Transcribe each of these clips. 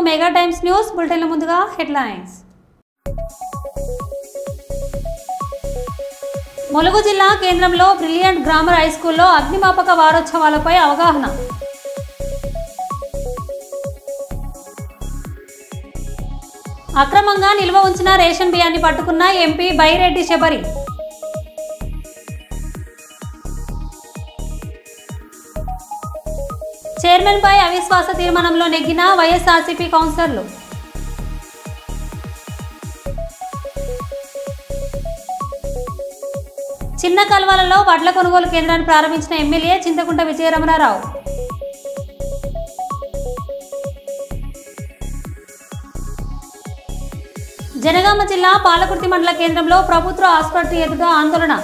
Mega times news బులెటిన్ల ముందుగా headlines. Mulugu జిల్లా కేంద్రంలో బ్రిలియంట్ గ్రామర్ హై స్కూల్లో అగ్నిమాపక వారోత్సవాలపై అవగాహన. అక్రమంగా నిల్వ ఉంచిన రేషన్ బియ్యాన్ని పట్టుకున్న ఎంపీ బైరెడ్డి శబరి. చైర్మన్ పై అవిశ్వాస తీర్మానంలో నెగ్గిన వైఎస్ఆర్సీపీ కౌన్సిలర్లు. చిన్న కల్వాలలో వడ్ల కొనుగోలు కేంద్రాన్ని ప్రారంభించిన ఎమ్మెల్యే చింతకుంట విజయరమణారావు. జనగామ జిల్లా పాలకుర్తి మండల కేంద్రంలో ప్రభుత్వ ఆసుపత్రి ఎదుట ఆందోళన.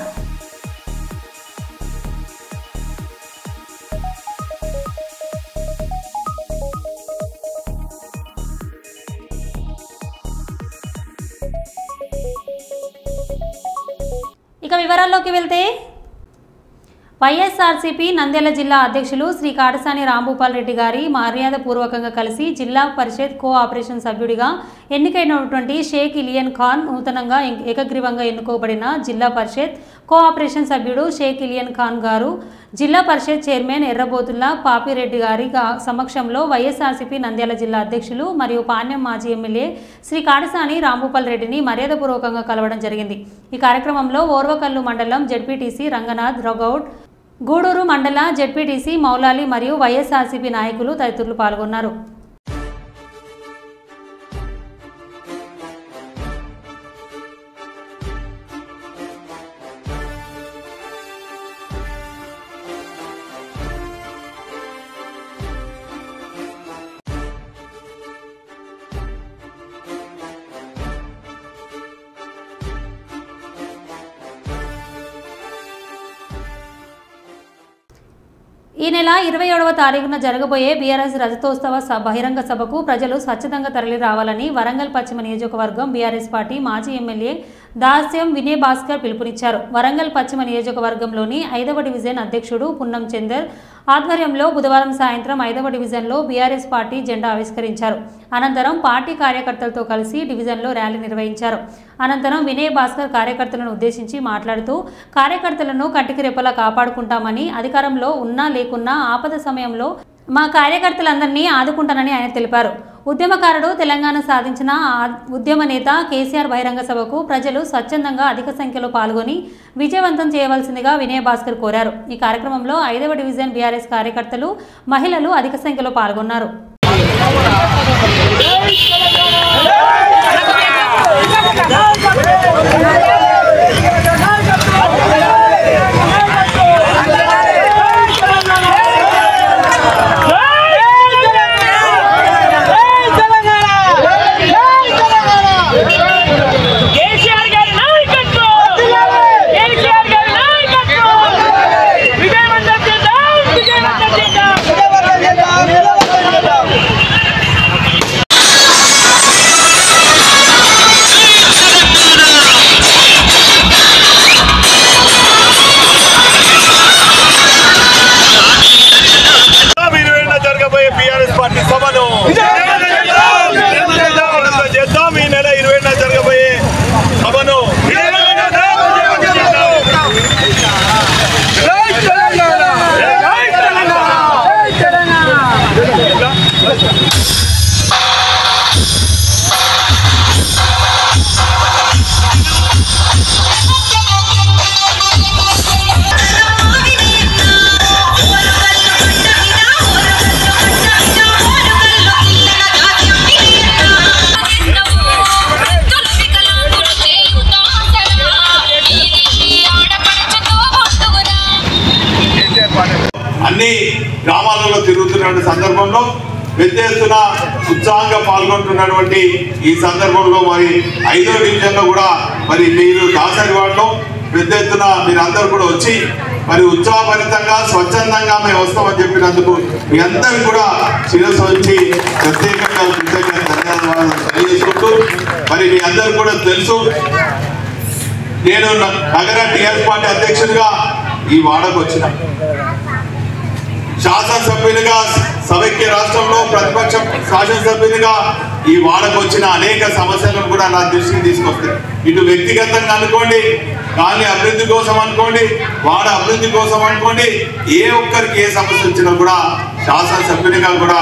ఇక వివరాల్లోకి వెళ్తే వైఎస్ఆర్సీపీ నంద్యాల జిల్లా అధ్యక్షులు శ్రీ కాటసాని రాంభూపాల్ రెడ్డి గారి మర్యాదపూర్వకంగా కలిసి జిల్లా పరిషత్ కోఆపరేషన్ సభ్యుడిగా ఎన్నికైనటువంటి షేక్ ఇలియన్ ఖాన్ నూతనంగా ఏకగ్రీవంగా ఎన్నుకోబడిన జిల్లా పరిషత్ కోఆపరేషన్ సభ్యుడు షేక్ ఇలియన్ ఖాన్ గారు జిల్లా పరిషత్ చైర్మన్ ఎర్రబోతుల్లా పాపిరెడ్డి గారి సమక్షంలో వైఎస్ఆర్సీపీ నంద్యాల జిల్లా అధ్యక్షులు మరియు పాణ్యం మాజీ ఎమ్మెల్యే శ్రీ కాటసాని రాంభూపాల్ రెడ్డిని మర్యాదపూర్వకంగా కలవడం జరిగింది. ఈ కార్యక్రమంలో ఓర్వకల్లు మండలం జెడ్పీటీసీ రంగనాథ్ రగౌడ్, గూడూరు మండల జెడ్పీటీసీ మౌలాలి మరియు వైఎస్ఆర్సీపీ నాయకులు తదితరులు పాల్గొన్నారు. ఈ నెల 27వ తారీఖున జరగబోయే బీఆర్ఎస్ రజతోత్సవ బహిరంగ సభకు ప్రజలు స్వచ్ఛందంగా తరలి రావాలని వరంగల్ పశ్చిమ నియోజకవర్గం బీఆర్ఎస్ పార్టీ మాజీ ఎమ్మెల్యే దాస్యం వినయ్ భాస్కర్ పిలుపునిచ్చారు. వరంగల్ పశ్చిమ నియోజకవర్గంలోని 5వ డివిజన్ అధ్యక్షుడు పున్నం చందర్ ఆధ్వర్యంలో బుధవారం సాయంత్రం 5వ డివిజన్లో బీఆర్ఎస్ పార్టీ జెండా ఆవిష్కరించారు. అనంతరం పార్టీ కార్యకర్తలతో కలిసి డివిజన్లో ర్యాలీ నిర్వహించారు. అనంతరం వినయ్ భాస్కర్ కార్యకర్తలను ఉద్దేశించి మాట్లాడుతూ కార్యకర్తలను కంటికి రెప్పలా కాపాడుకుంటామని, అధికారంలో ఉన్నా లేకున్నా ఆపద సమయంలో మా కార్యకర్తలందరినీ ఆదుకుంటానని ఆయన తెలిపారు. ఉద్యమకారుడు, తెలంగాణ సాధించిన ఉద్యమ నేత కేసీఆర్ బహిరంగ సభకు ప్రజలు స్వచ్ఛందంగా అధిక సంఖ్యలో పాల్గొని విజయవంతం చేయవలసిందిగా వినయ్ భాస్కర్ కోరారు. ఈ కార్యక్రమంలో 5వ డివిజన్ బీఆర్ఎస్ కార్యకర్తలు, మహిళలు అధిక సంఖ్యలో పాల్గొన్నారు. అన్ని గ్రామాలలో తిరుగుతున్న సందర్భంలో పెద్ద ఎత్తున ఉత్సాహంగా పాల్గొంటున్నటువంటి ఈ సందర్భంలో మరి 5వ డివిజన్లో కూడా మరి మీరు దాసరి వాడలో పెద్ద ఎత్తున మీరందరూ కూడా వచ్చి మరి ఉత్సాహభరితంగా స్వచ్ఛందంగా మేము వస్తామని చెప్పినందుకు మీ అందరికీ కూడా శిరస్సు వచ్చి ప్రత్యేకంగా ధన్యవాదాలు తెలియజేసుకుంటూ మరి మీ అందరూ కూడా తెలుసు నేను నగర టీఆర్ఎస్ పార్టీ అధ్యక్షుడిగా ఈ వాడకు వచ్చిన శాసనసభ్యులుగా సమైక్య రాష్ట్రంలో ప్రతిపక్ష శాసనసభ్యునిగా ఈ వాడకు వచ్చిన అనేక సమస్యలను కూడా నా దృష్టికి తీసుకొస్తాయి. ఇటు వ్యక్తిగతంగా అనుకోండి, కానీ అభివృద్ధి కోసం అనుకోండి, వాడ అభివృద్ధి కోసం అనుకోండి, ఏ ఒక్కరికి ఏ సమస్య వచ్చినా కూడా శాసనసభ్యునిగా కూడా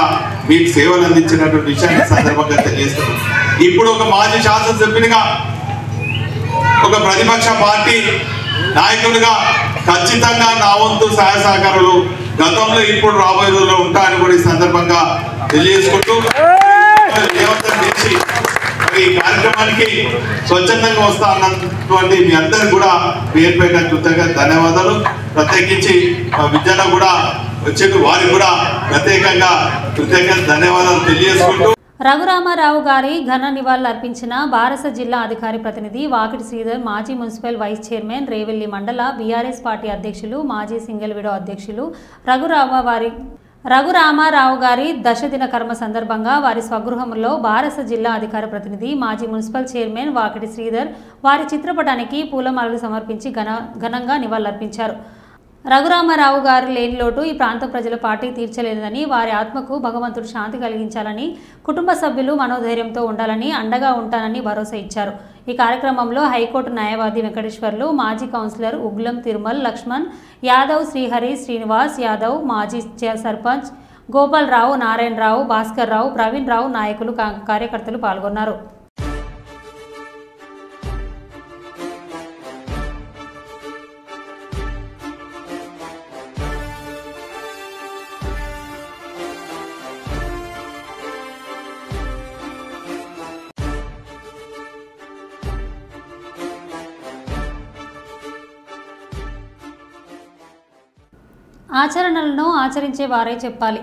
మీకు సేవలు అందించినటువంటి విషయాన్ని సందర్భంగా తెలియజేస్తున్నాను. ఇప్పుడు ఒక మాజీ శాసనసభ్యునిగా, ఒక ప్రతిపక్ష పార్టీ నాయకుడిగా ఖచ్చితంగా నా వంతు సహాయ సహకారాలు గతంలో ఇప్పుడు రాబోయే రోజుల్లో ఉంటాయని కూడా ఈ సందర్భంగా తెలియజేసుకుంటూ దేవతను చేసి మరి ఈ కార్యక్రమానికి స్వచ్ఛందంగా వస్తా అన్నటువంటి మీ అందరూ కూడా పేరు పైన కృతజ్ఞత ధన్యవాదాలు. ప్రత్యేకించి విద్యలో కూడా వచ్చే వారికి కూడా ప్రత్యేకంగా కృతజ్ఞత ధన్యవాదాలు తెలియజేసుకుంటూ రఘురామారావు గారి ఘన నివాళులు అర్పించిన బారస జిల్లా అధికారి ప్రతినిధి వాకిటి శ్రీధర్, మాజీ మున్సిపల్ వైస్ చైర్మన్, రేవెల్లి మండల బీఆర్ఎస్ పార్టీ అధ్యక్షులు, మాజీ సింగిల్ విడో అధ్యక్షులు రఘురామారావు గారి దశదిన కర్మ సందర్భంగా వారి స్వగృహంలో బారస జిల్లా అధికార ప్రతినిధి, మాజీ మున్సిపల్ చైర్మన్ వాకిటి శ్రీధర్ వారి చిత్రపటానికి పూలమాలలు సమర్పించి ఘనంగా నివాళులర్పించారు. రఘురామారావు గారు లేని లోటు ఈ ప్రాంత ప్రజల పార్టీ తీర్చలేదని, వారి ఆత్మకు భగవంతుడు శాంతి కలిగించాలని, కుటుంబ సభ్యులు మనోధైర్యంతో ఉండాలని, అండగా ఉంటానని భరోసా ఇచ్చారు. ఈ కార్యక్రమంలో హైకోర్టు న్యాయవాది వెంకటేశ్వర్లు, మాజీ కౌన్సిలర్ ఉగ్లం తిరుమల్ లక్ష్మణ్ యాదవ్, శ్రీహరి, శ్రీనివాస్ యాదవ్, మాజీ సర్పంచ్ గోపాలరావు, నారాయణరావు, భాస్కర్ రావు, ప్రవీణ్ రావు, నాయకులు, కార్యకర్తలు పాల్గొన్నారు. ఆచరణలను ఆచరించే వారే చెప్పాలి.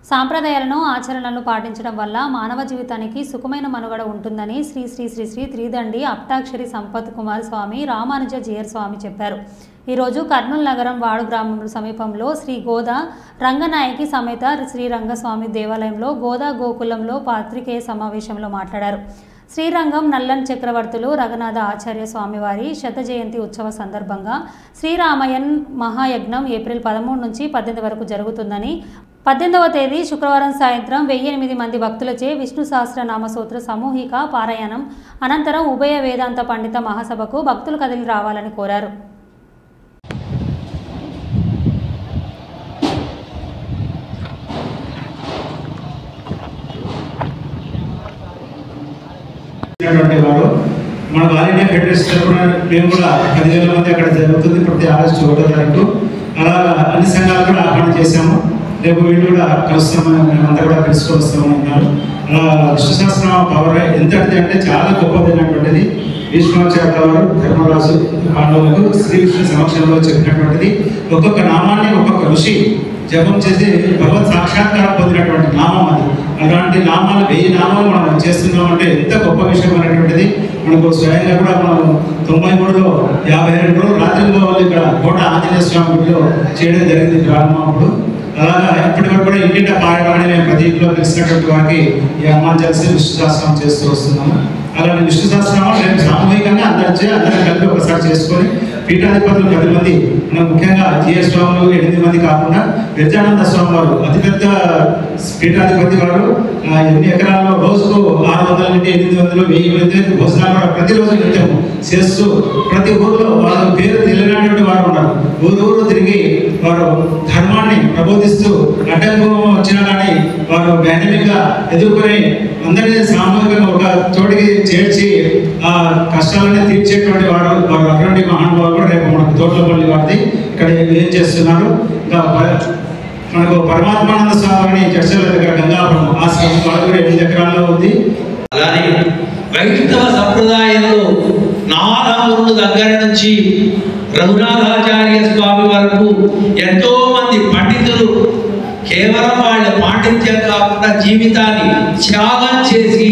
సాంప్రదాయాలను ఆచరణలను పాటించడం వల్ల మానవ జీవితానికి సుఖమైన మనుగడ ఉంటుందని శ్రీ శ్రీ శ్రీ శ్రీ త్రిదండి అప్తాక్షరి సంపత్ కుమార్ స్వామి రామానుజ జీయర్ స్వామి చెప్పారు. ఈరోజు కర్నూలు నగరం వాడు గ్రామం సమీపంలో శ్రీ గోదా రంగనాయకి సమేత శ్రీరంగస్వామి దేవాలయంలో గోదా గోకులంలో పాత్రికేయ సమావేశంలో మాట్లాడారు. శ్రీరంగం నల్లన్ చక్రవర్తులు రఘునాథ ఆచార్య స్వామివారి శత జయంతి ఉత్సవ సందర్భంగా శ్రీరామయన్ మహాయజ్ఞం ఏప్రిల్ 13 నుంచి 18 వరకు జరుగుతుందని, 18వ తేదీ శుక్రవారం సాయంత్రం 1008 మంది భక్తులచే విష్ణు సహస్రనామ సూత్ర సామూహిక పారాయణం అనంతరం ఉభయ వేదాంత పండిత మహాసభకు భక్తులు కదిలి రావాలని కోరారు. వారు మన ఆల్ ఇండియా ఫెడరేషన్ తరఫున మేము కూడా 10,000 మంది అక్కడ జరుగుతుంది ప్రతి ఆగస్టు 1వ తారీఖు. అలా అన్ని సంఘాలు కూడా ఆహ్వానం చేశాము. రేపు వీళ్ళు కూడా కలుస్తామని మేమంతా కూడా తెలుసుకొస్తామని అన్నారు. అలా విష్ణు సహస్రనామ పవర్ ఎంతటిది అంటే చాలా గొప్పదైనటువంటిది. విష్ణువాచార్య వారు ధర్మరాజు పాండవులకు శ్రీ విష్ణు సమక్షంలో చెప్పినటువంటిది. ఒక్కొక్క నామాన్ని ఒక్కొక్క ఋషి జపం చేసి భగవత్ సాక్షాత్కారం పొందినటువంటి నామం అది. అలాంటి నామాలు 1000 నామాలు మనం చేస్తున్నామంటే ఎంత గొప్ప విషయం అనేటువంటిది మనకు స్వయంగా కూడా మనం 93లో 52 రోజులు రాత్రిలో వాళ్ళు ఇక్కడ కోట ఆంజనేయ స్వామి గుడిలో చేయడం జరిగింది ప్రారంభం. అలాగా ఇప్పటి వరకు కూడా ఇంటింట పాడడం మేము ప్రతి ఇంట్లో తెలిసినటువంటి వారికి ఈ హనుమాన్ చాలీసా విష్ణు సహస్రనామం చేస్తూ వస్తున్నాము. అలాంటి విష్ణు సహస్రనామం మేము సామూహికంగా అందరం కలిపి ఒకసారి చేసుకొని పీఠాధిపతులు 10 మంది, ముఖ్యంగా జీఎస్ స్వాములు 8 మంది కాకుండా విద్యానంద స్వామి వారు అతిపెద్ద పీఠాధిపతి వారు ఎన్ని ఎకరాల్లో రోజుకు 600 నుండి 800 1000 మంది భోజనాలు కూడా ప్రతిరోజు నిత్యం చేస్తూ ప్రతి ఊరిలో వాళ్ళ పేరు తెలియనటువంటి వారు ఉన్నారు. ఊరు తిరిగి వారు ధర్మాన్ని ప్రబోధిస్తూ అడ్డంకం వచ్చినా కానీ వారు డైనమిక్గా ఎదుర్కొని అందరినీ సామూహికంగా ఒక చోటికి చేర్చి ఆ కష్టాలని తీర్చేటువంటి వారు అటువంటి మహానుభావులు కూడా రేపు మనకు తోట్లపల్లి వారిది ఇక్కడ ఏం చేస్తున్నారు. ఇంకా మనకు పరమాత్మానంద స్వామిని చర్చల దగ్గర గంగాపురం ఆశ్రమం వాళ్ళు కూడా 8 ఎకరాల్లో ఉంది. అలానే వైష్ణవ సంప్రదాయంలో నారాయణుడు దగ్గర నుంచి రఘునాథాచార్య స్వామి వరకు ఎంతో మంది పండితులు కేవలం వాళ్ళ పాండిత్యం కాకుండా జీవితాన్ని త్యాగం చేసి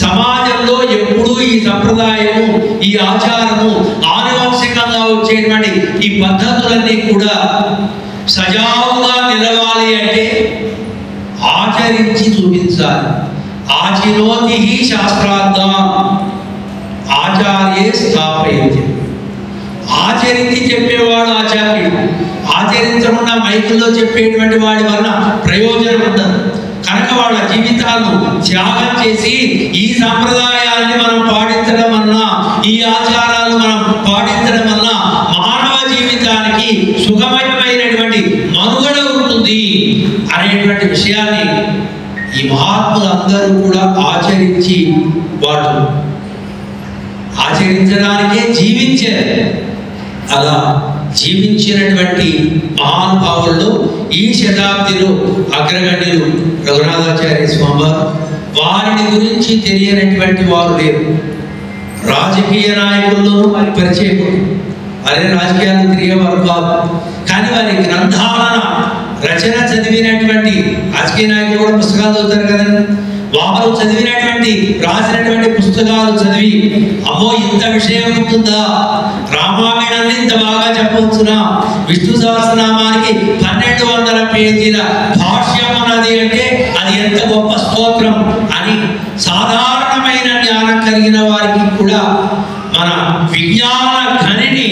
సమాజంలో ఎప్పుడూ ఈ సంప్రదాయము, ఈ ఆచారము, ఆనువంశికంగా వచ్చేటువంటి ఈ పద్ధతులన్నీ కూడా సజావుగా నిలవాలి అంటే ఆచరించి చూపించాలి. ఆచినోతి శాస్త్రార్థం ఆచార్యే స్థాపయతి. ఆచరించి చెప్పేవాడు ఆచార్యుడు. ఆచరించకుండా మైకుల్లో చెప్పేటువంటి వాడి వలన ప్రయోజనం ఉండదు. కనుక వాళ్ళ జీవితాలను త్యాగం చేసి ఈ సంప్రదాయాన్ని మనం పాటించడం వలన, ఈ ఆచారాలు మనం పాటించడం వలన మానవ జీవితానికి సుఖమయమైనటువంటి మనుగడ ఉంటుంది అనేటువంటి విషయాన్ని ఈ మహాత్ములందరూ కూడా ఆచరించి వాళ్ళు ఆచరించడానికే జీవించారు. అలా జీవించినటువంటి మహానుభావుల్లో ఈ శతాబ్దిలో అగ్రగణ్యులు రఘునాథాచార్య స్వామివారు. వారిని గురించి తెలియనటువంటి వారు లేరు. రాజకీయ నాయకుల్లోనూ వారి పరిచయం, వారి రాజకీయాలు తిరిగేవారు కాదు. కానీ వారి గ్రంథాలను రచన చదివినటువంటి రాజకీయ నాయకులు కూడా పుస్తకాలు చదువుతారు కదండి. వారు చదివినటువంటి రాసినటువంటి పుస్తకాలు చదివి అమ్మో ఇంత విషయం ఉంటుందా, రామాయణాన్ని ఇంత బాగా చెప్పవచ్చునా, విష్ణు సహస్రనామానికి 1200 పేజీల భాష్యం ఉన్నది అంటే అది ఎంత గొప్ప స్తోత్రం అని సాధారణమైన జ్ఞానం కలిగిన వారికి కూడా మన విజ్ఞాన ఘనిని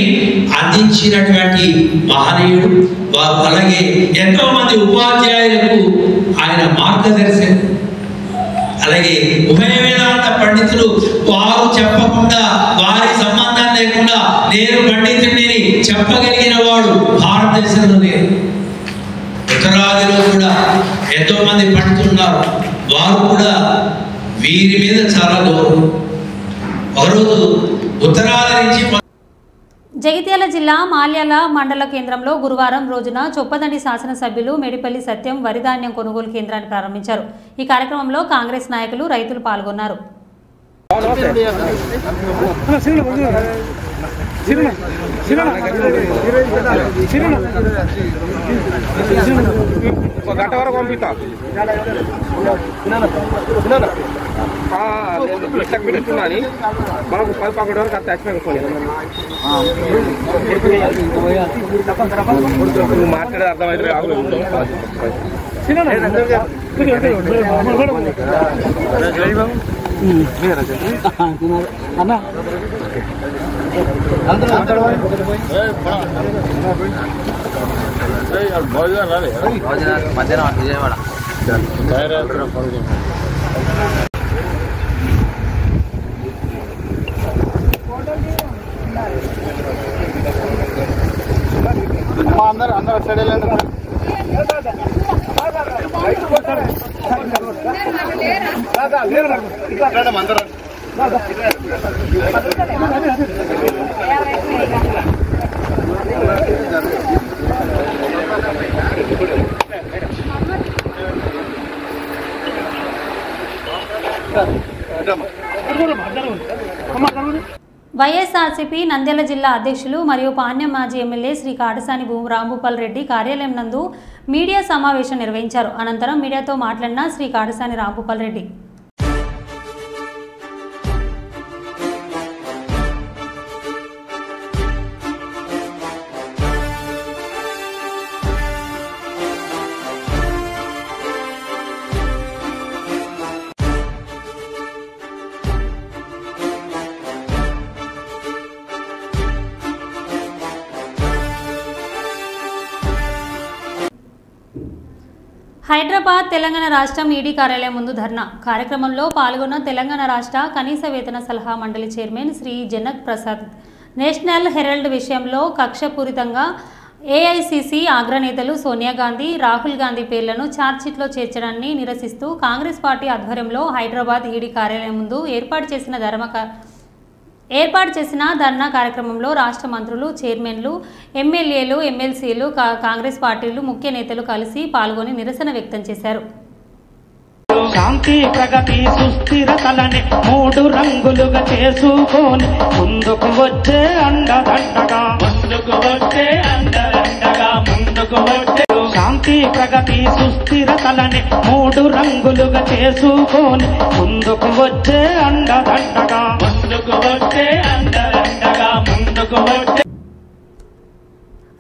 అందించినటువంటి మహనీయుడు వారు. అలాగే ఎంతో మంది ఉపాధ్యాయులకు ఆయన మార్గదర్శనం. అలాగే ఉభయ వేదాంత పండితులు వారు చెప్పకుండా, వారి సంబంధం లేకుండా నేను పండితుడిని చెప్పగలిగిన వాడు భారతదేశంలో లేరు. ఉత్తరాదిలో కూడా ఎంతో మంది పండితులు ఉన్నారు. వారు కూడా వీరి మీద చాలా గౌరవం. ఒకరోజు ఉత్తరాది నుంచి జగిత్యాల జిల్లా మాల్యాల మండల కేంద్రంలో గురువారం రోజున చొప్పదండి శాసనసభ్యులు మేడిపల్లి సత్యం వరిధాన్యం కొనుగోలు కేంద్రాన్ని ప్రారంభించారు. ఈ కార్యక్రమంలో కాంగ్రెస్ నాయకులు, రైతులు పాల్గొన్నారు. మనకు 10-11 వరకు అంత మాట్లాడే అర్థమైతే అన్న మధ్యాహ్నం విజయవాడ అందరూ సైడ్ వెళ్ళండి. వైఎస్ఆర్సీపీ నంద్యాల జిల్లా అధ్యక్షులు మరియు పాణ్యం మాజీ ఎమ్మెల్యే శ్రీ కాటసాని రాంభూపాల్ రెడ్డి కార్యాలయం నందు మీడియా సమావేశం నిర్వహించారు. అనంతరం మీడియాతో మాట్లాడిన శ్రీ కాటసాని రాంభూపాల్ రెడ్డి హైదరాబాద్ తెలంగాణ రాష్ట్రం ఈడీ కార్యాలయం ముందు ధర్నా కార్యక్రమంలో పాల్గొన్న తెలంగాణ రాష్ట్ర కనీస వేతన సలహా మండలి chairman Shri Janak Prasad national herald విషయంలో కక్షపూరితంగా ఏఐసిసి అగ్రనేతలు సోనియా గాంధీ, రాహుల్ గాంధీ పేర్లను ఛార్జ్షీట్లో చేర్చడాన్ని నిరసిస్తూ కాంగ్రెస్ పార్టీ ఆధ్వర్యంలో హైదరాబాద్ ఈడీ కార్యాలయం ముందు ఏర్పాటు చేసిన ధర్నా కార్యక్రమంలో రాష్ట్ర మంత్రులు, చైర్మన్లు, ఎమ్మెల్యేలు, ఎమ్మెల్సీలు, కాంగ్రెస్ పార్టీలు ముఖ్య నేతలు కలిసి పాల్గొని నిరసన వ్యక్తం చేశారు. శాంతి ప్రగతి సుస్థిరతలని 3 రంగులుగా చేసుకొని ముందుకు వచ్చే అండదండగా శాంతి ప్రగతి సుస్థిరతలని 3 రంగులుగా చేసుకొని ముందుకు వచ్చే అండదండగా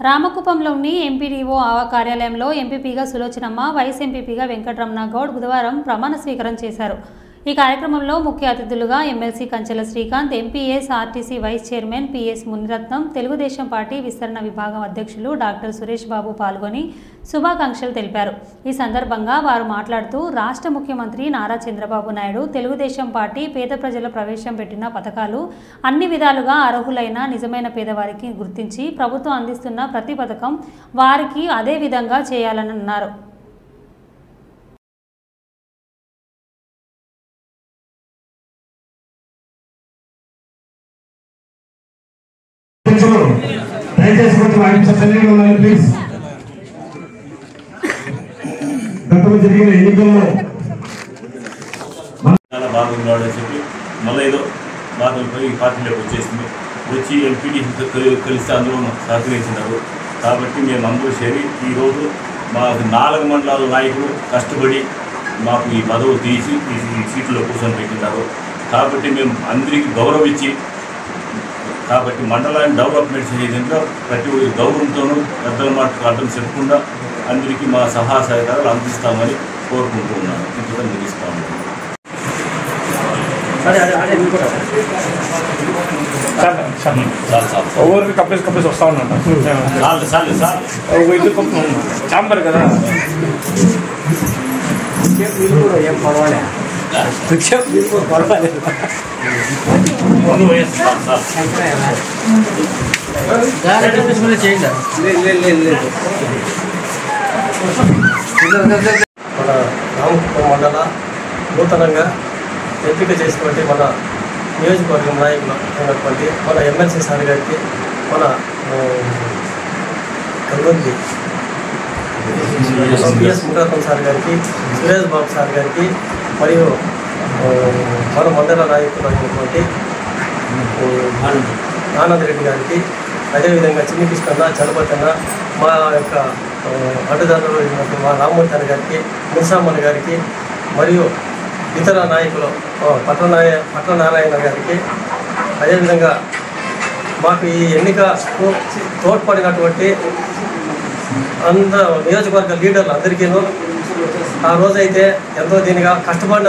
రామకుప్పంలోని ఎంపీడీఓ కార్యాలయంలో ఎంపీపీగా సులోచనమ్మ, వైస్ ఎంపీపీగా వెంకటరమణ గౌడ్ బుధవారం ప్రమాణ స్వీకారం చేశారు. ఈ కార్యక్రమంలో ముఖ్య అతిథులుగా MLC Kanchela Srikanth, MPS RTC vice chairman PS Muniratnam, Telugu Desam party విస్తరణ విభాగం అధ్యక్షులు డాక్టర్ సురేష్ బాబు పాల్గొని శుభాకాంక్షలు తెలిపారు. ఈ సందర్భంగా వారు మాట్లాడుతూ రాష్ట్ర ముఖ్యమంత్రి నారా చంద్రబాబు నాయుడు తెలుగుదేశం పార్టీ పేద ప్రజల ప్రవేశం పెట్టిన పథకాలు అన్ని విధాలుగా అర్హులైన నిజమైన పేదవారికి గుర్తించి ప్రభుత్వం అందిస్తున్న ప్రతి పథకం వారికి అదే విధంగా చేయాలని అన్నారు. దయచేసి కొంచెం 5 నిమిషాలు సైలెంట్గా ఉండాలి ప్లీజ్. గతంలో జరిగిన ఎన్నికల్లో చాలా బాగున్నాడని చెప్పి మళ్ళీ ఏదో బాధలపై ఈ పార్టీలోకి వచ్చేసింది. వచ్చి ఎంపీటీసీతో కలిసి అందరూ సహకరించినారు. కాబట్టి మేము అందరూ చేరి ఈరోజు మా 4 మండలాల నాయకులు కష్టపడి మాకు ఈ పదవులు తీసి ఈ సీట్లో కూర్చొని పెట్టినారు. కాబట్టి మేము అందరికీ గౌరవించి కాబట్టి మండలాన్ని డెవలప్మెంట్ చేయడంలో ప్రతి ఒక్కరి గౌరవంతోనూ పెద్దల మాటకు అర్థం చెప్పకుండా అందరికీ మా సహాయ సహకారాలు అందిస్తామని కోరుకుంటూ ఉన్నాను. ఇందులో ముగిస్తాము. ఒవ్వరికి కప్పేసి వస్తా ఉన్నాను. చాంబర్ కదా ఏం పర్వాలే పర్వాలేదు. మన రామకుప్పం మండల నూతనంగా ఎంపిక చేసినటువంటి మన నియోజకవర్గం నాయకులు అయినటువంటి మన ఎమ్మెల్సీ సార్ గారికి, మన కల్వల్లి పిఎస్ మునిరత్నం సార్ గారికి, సురేష్ బాబు సార్ గారికి, మరియు మన మండల నాయకులు అయినటువంటి ఆనంద్ రెడ్డి గారికి, అదేవిధంగా చిన్ని కృష్ణన్న, చలపతన్న, మా యొక్క అడ్డదారులు మా రామ్మూర్తి గారికి, మున్సామన్ గారికి, మరియు ఇతర నాయకులు పట్లనారాయణ గారికి, అదేవిధంగా మాకు ఈ ఎన్నికకు తోడ్పడినటువంటి నియోజకవర్గ లీడర్లు అందరికీను ఆ రోజైతే ఎంతో దీనిగా కష్టపడిన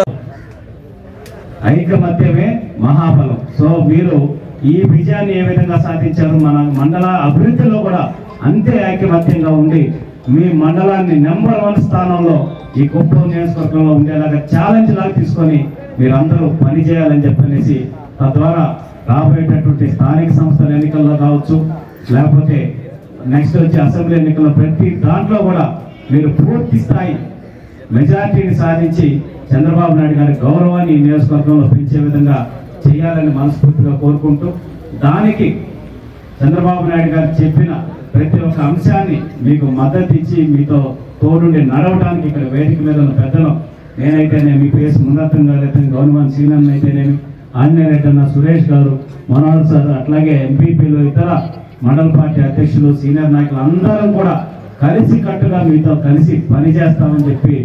ఐకమత్యమే మహాబలం. సో మీరు ఈ విజయాన్ని ఏ విధంగా సాధించారు? మన మండల అభివృద్ధిలో కూడా అంతే ఐకమత్యంగా ఉండి మీ మండలాన్ని నెంబర్ 1 స్థానంలో ఈ కుప్పం నియోజకవర్గంలో ఉండేలాగా ఛాలెంజ్ లాగా తీసుకొని మీరందరూ పనిచేయాలని చెప్పనేసి తద్వారా రాబోయేటటువంటి స్థానిక సంస్థల ఎన్నికల్లో కావచ్చు, లేకపోతే నెక్స్ట్ వచ్చే అసెంబ్లీ ఎన్నికల్లో ప్రతి దాంట్లో కూడా మీరు పూర్తి స్థాయి మెజార్టీని సాధించి చంద్రబాబు నాయుడు గారి గౌరవాన్ని ఈ నియోజకవర్గంలో పెంచే విధంగా చేయాలని మనస్ఫూర్తిగా కోరుకుంటూ, దానికి చంద్రబాబు నాయుడు గారు చెప్పిన ప్రతి ఒక్క అంశాన్ని మీకు మద్దతు ఇచ్చి మీతో తోడుండి నడవడానికి ఇక్కడ వేదిక మీద ఉన్న పెద్దలు నేనైతేనేమి, పిఎస్ మునిరత్నం గారు అయితే, గవర్నమెంట్ సీనియర్ అయితేనేమి, ఆంజనేయ రెడ్డి అన్న, సురేష్ గారు, మనోహర్ సార్, అట్లాగే ఎంపీపీలు, ఇతర మండల పార్టీ అధ్యక్షులు, సీనియర్ నాయకులు అందరం కూడా కలిసి కట్టుగా మీతో కలిసి పనిచేస్తామని చెప్పి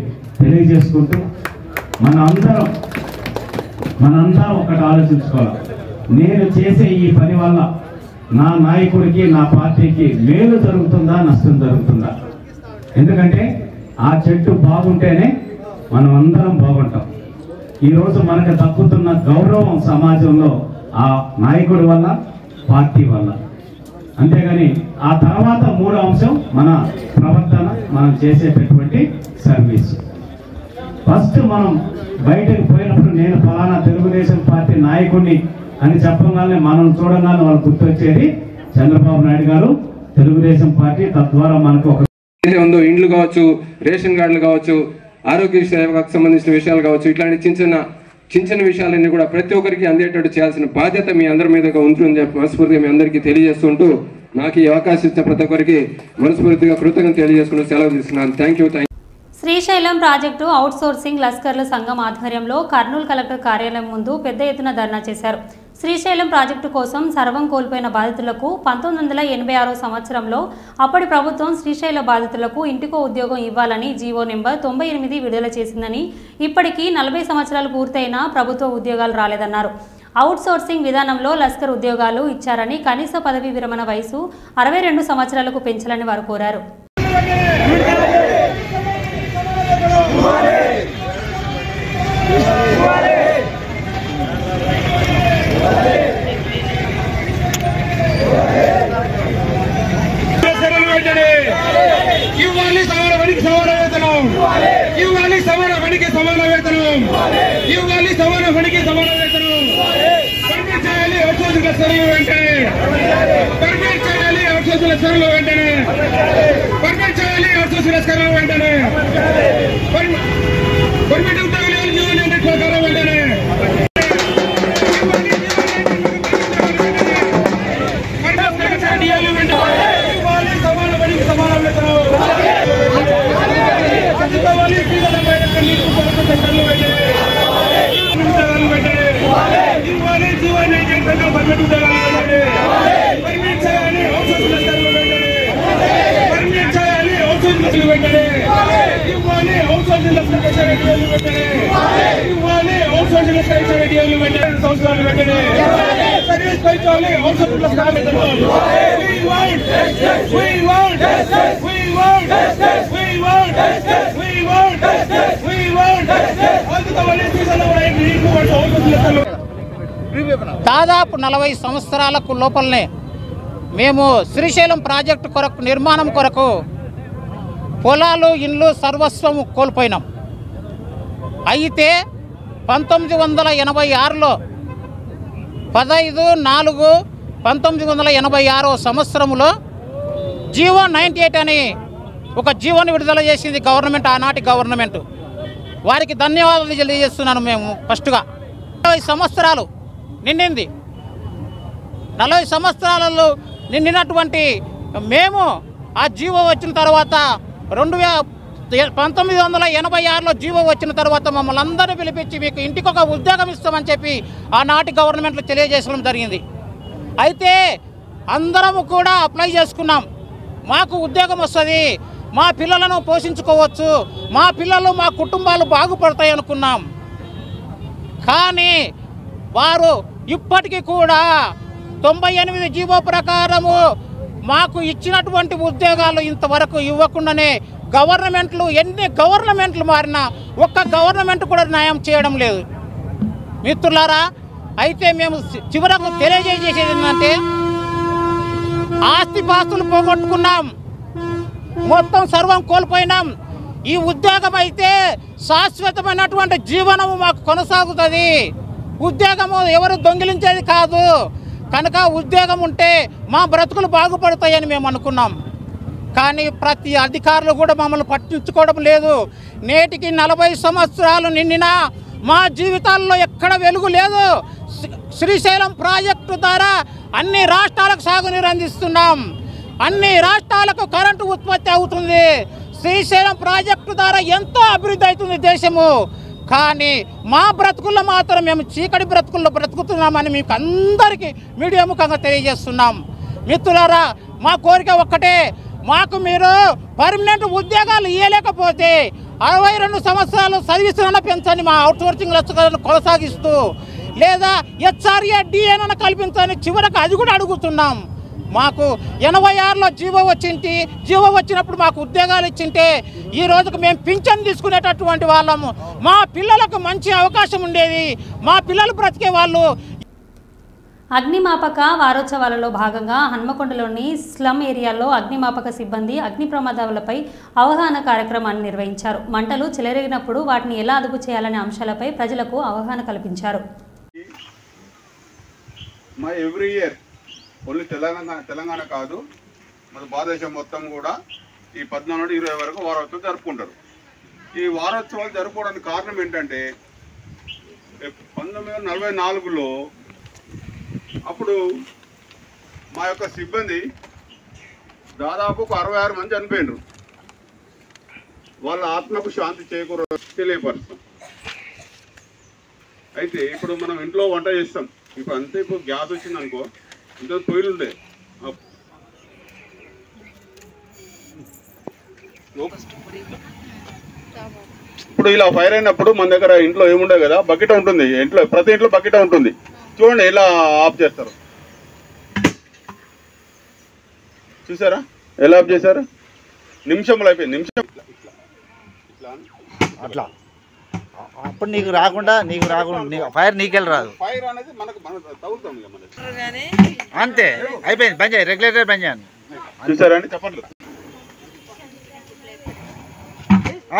తెలియజేసుకుంటూ మనందరం ఒకటి ఆలోచించుకోవాలి. నేను చేసే ఈ పని వల్ల నా నాయకుడికి, నా పార్టీకి మేలు జరుగుతుందా, నష్టం జరుగుతుందా? ఎందుకంటే ఆ చెట్టు బాగుంటేనే మనం అందరం బాగుంటాం. ఈరోజు మనకు దక్కుతున్న గౌరవం సమాజంలో ఆ నాయకుడి వల్ల, పార్టీ వల్ల. అంతేగాని ఆ తర్వాత 3వ అంశం మన ప్రవర్తన, మనం చేసేటటువంటి సర్వీస్. ఫస్ట్ మనం బయటకు పోయినప్పుడు నేను ఫలానా తెలుగుదేశం పార్టీ నాయకుడిని అని చెప్పగానే మనం చూడగానే వాళ్ళు గుర్తొచ్చేది చంద్రబాబు నాయుడు గారు, తెలుగుదేశం పార్టీ. తద్వారా మనకు ఒక ఉందో ఇండ్లు కావచ్చు, రేషన్ కార్డులు కావచ్చు, ఆరోగ్య సేవకు సంబంధించిన విషయాలు కావచ్చు, ఇట్లాంటి చిన్న చిన్న విషయాలన్నీ కూడా ప్రతి ఒక్కరికి అందేటట్టు చేయాల్సిన బాధ్యత మీ అందరి మీదగా ఉంటుందని చెప్పి మనస్ఫూర్తిగా మీ అందరికీ తెలియజేస్తుంటూ, నాకు ఈ అవకాశం ఇచ్చిన ప్రతి ఒక్కరికి మనస్ఫూర్తిగా కృతజ్ఞతలు తెలియజేసుకుంటూ సెలవు తీసుకున్నాను. Thank you. Srisailam project outsourcing లస్కర్ల సంఘం ఆధ్వర్యంలో కర్నూలు కలెక్టర్ కార్యాలయం ముందు పెద్ద ఎత్తున ధర్నా చేశారు. శ్రీశైలం ప్రాజెక్టు కోసం సర్వం కోల్పోయిన బాధితులకు 1986 సంవత్సరంలో అప్పటి ప్రభుత్వం శ్రీశైల బాధితులకు ఇంటికో ఉద్యోగం ఇవ్వాలని జీవో నెంబర్ 98 విడుదల చేసిందని, ఇప్పటికీ 40 సంవత్సరాలు పూర్తయినా ప్రభుత్వ ఉద్యోగాలు రాలేదన్నారు. అవుట్సోర్సింగ్ విధానంలో లస్కర్ ఉద్యోగాలు ఇచ్చారని, కనీస పదవీ విరమణ వయసు 62 సంవత్సరాలకు పెంచాలని వారు కోరారు. Vale. అందరికీ సమాన వేతనం పర్మిట్ చేయాలి. అవుట్సోర్సింగ్ లెక్చరర్లు వెంటనే పర్మిట్ చేయాలి. అవుట్సోర్సింగ్ లెక్చరర్లు వెంటనే పర్మిట్ చేయాలి. అవుట్సోర్సింగ్ లెక్చరర్లు వెంటనే పర్మిట్ ఉద్యోగులు జీవన ప్రకారం వెంటనే సమాన పనికి సమాన వేతనం సంవత్సరాలు వెంటనే సర్వీస్ పెంచాలి. దాదాపు 40 సంవత్సరాలకు లోపలనే మేము శ్రీశైలం ప్రాజెక్టు కొరకు నిర్మాణం కొరకు పొలాలు ఇండ్లు సర్వస్వం కోల్పోయినాం. అయితే 1986లో 15/4/1986 సంవత్సరంలో జీవో 98 అని ఒక జీవోని విడుదల చేసింది గవర్నమెంట్, ఆనాటి గవర్నమెంట్. వారికి ధన్యవాదాలు తెలియజేస్తున్నాను. మేము ఫస్ట్గా 40 సంవత్సరాలు నిండింది. 40 సంవత్సరాలలో నిండినటువంటి మేము ఆ జీవో వచ్చిన తర్వాత 1986లో జీవో వచ్చిన తర్వాత మమ్మల్ని అందరినీ పిలిపించి మీకు ఇంటికి ఒక ఉద్యోగం ఇస్తామని చెప్పి ఆనాటి గవర్నమెంట్లో తెలియజేయడం జరిగింది. అయితే అందరము కూడా అప్లై చేసుకున్నాం. మాకు ఉద్యోగం వస్తుంది, మా పిల్లలను పోషించుకోవచ్చు, మా పిల్లలు మా కుటుంబాలు బాగుపడతాయి అనుకున్నాం. కానీ వారు ఇప్పటికీ కూడా 98 జీవో ప్రకారము మాకు ఇచ్చినటువంటి ఉద్యోగాలు ఇంతవరకు ఇవ్వకుండానే ఎన్ని గవర్నమెంట్లు మారినా ఒక్క గవర్నమెంట్ కూడా న్యాయం చేయడం లేదు మిత్రులారా. అయితే మేము చివరకు తెలియజేసేది ఏంటంటే ఆస్తిపాస్తులు పోగొట్టుకున్నాం, మొత్తం సర్వం కోల్పోయినాం. ఈ ఉద్యోగం అయితే శాశ్వతమైనటువంటి జీవనము మాకు కొనసాగుతుంది. ఉద్యోగము ఎవరు దొంగిలించేది కాదు కనుక ఉద్యోగం ఉంటే మా బ్రతుకులు బాగుపడతాయని మేము అనుకున్నాం. కానీ ప్రతి అధికారులు కూడా మమ్మల్ని పట్టించుకోవడం లేదు. నేటికి 40 సంవత్సరాలు నిండినా మా జీవితాల్లో ఎక్కడ వెలుగు లేదు. శ్రీశైలం ప్రాజెక్టు ద్వారా అన్ని రాష్ట్రాలకు సాగునీరు అందిస్తున్నాం, అన్ని రాష్ట్రాలకు కరెంటు ఉత్పత్తి అవుతుంది. శ్రీశైలం ప్రాజెక్టు ద్వారా ఎంతో అభివృద్ధి అవుతుంది దేశము. కానీ మా బ్రతుకుల్లో మాత్రం మేము చీకటి బ్రతుకుల్లో బ్రతుకుతున్నామని మీకు అందరికీ మీడియా ముఖంగా తెలియజేస్తున్నాం. మిత్రులారా, మా కోరిక ఒక్కటే, మాకు మీరు పర్మనెంట్ ఉద్యోగాలు ఇవ్వలేకపోతే 62 సంవత్సరాలు సర్వీస్ పెంచండి, మా అవుట్సోర్సింగ్ లెక్చరర్లను కొనసాగిస్తూ, లేదా హెచ్ఆర్ఏ డిఏను కల్పించని చివరకు అది కూడా అడుగుతున్నాం. మాకు 86లో జీవో వచ్చినప్పుడు మాకు ఉద్యోగాలు ఇచ్చింటే ఈ రోజుకు మేము పింఛన్ తీసుకునేటటువంటి వాళ్ళము, మా పిల్లలకు మంచి అవకాశం ఉండేది, మా పిల్లలు బ్రతికే వాళ్ళు. అగ్నిమాపక వారోత్సవాలలో భాగంగా హన్మకొండలోని స్లమ్ ఏరియాలో అగ్నిమాపక సిబ్బంది అగ్ని ప్రమాదాలపై అవగాహన కార్యక్రమాన్ని నిర్వహించారు. మంటలు చెలరేగినప్పుడు వాటిని ఎలా అదుపు చేయాలనే అంశాలపై ప్రజలకు అవగాహన కల్పించారు. ఎవ్రీ ఇయర్ ఓన్లీ తెలంగాణ కాదు, మన భారతదేశం మొత్తం కూడా ఈ 14 నుండి 20 వరకు వారోత్సవాలు జరుపుకుంటారు. ఈ వారోత్సవాలు జరుపుకోవడానికి కారణం ఏంటంటే 1944లో అప్పుడు మా యొక్క సిబ్బంది దాదాపు 66 మంది చనిపోయినారు. వాళ్ళ ఆత్మకు శాంతి చేకూర తెలియపరుస్తాం. అయితే ఇప్పుడు మనం ఇంట్లో వంట చేస్తాం, ఇప్పుడు అంతే ఇప్పుడు గ్యాస్ వచ్చింది అనుకో, ఇంత పొయ్యిలు ఉండే ఇప్పుడు ఇలా ఫైర్ అయినప్పుడు మన దగ్గర ఇంట్లో ఏముండే కదా, బకెట్ ఉంటుంది, ప్రతి ఇంట్లో బకెట్ ఉంటుంది. చూడండి ఎలా ఆఫ్ చేస్తారు, చూసారా ఎలా ఆఫ్ చేశారు? నిమిషంలో అయిపోయింది, నిమిషం అట్లా. అప్పుడు నీకు రాకుండా ఫైర్ నీకెళ్ళి రాదు. ఫైర్ అనేది మనకు తగులుతాం అంతే, అయిపోయింది. పని చేయి, రెగ్యులేటర్ పని చేయండి. చూసారా అండి, చెప్పండి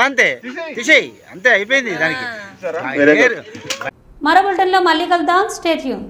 అంతే, తీసేయి, అంతే అయిపోయింది. దానికి మరో బులెటిన్లో మళ్ళీ కలుద్దాం. Stay tune.